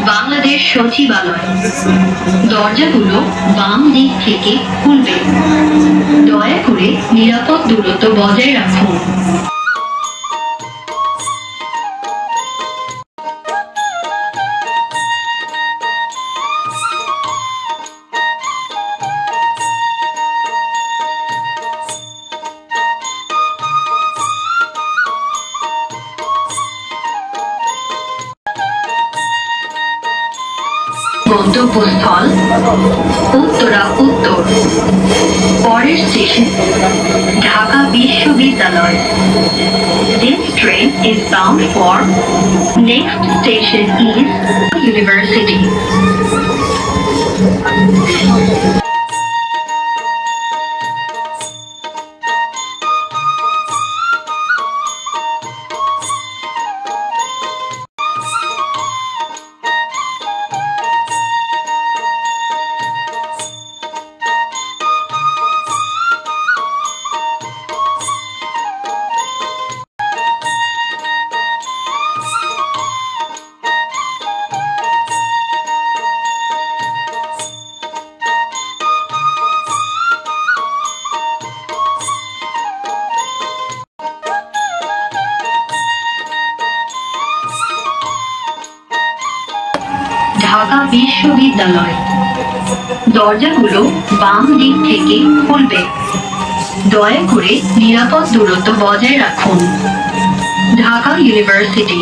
বাংলাদেশ সচিবালয়। দরজাগুলো বাম দিক থেকে খুলবে। দয়া করে নিরাপদ দূরত্ব বজায় রাখুন। গন্তব্যস্থল উত্তরা উত্তর। পরের স্টেশন ঢাকা বিশ্ববিদ্যালয়। This train is bound for next station is University. Dhaka বিশ্ববিদ্যালয়। দরজাগুলো বাম দিক থেকে খুলবে। দয়া করে নিরাপদ দূরত্ব বজায় রাখুন। ঢাকা ইউনিভার্সিটি।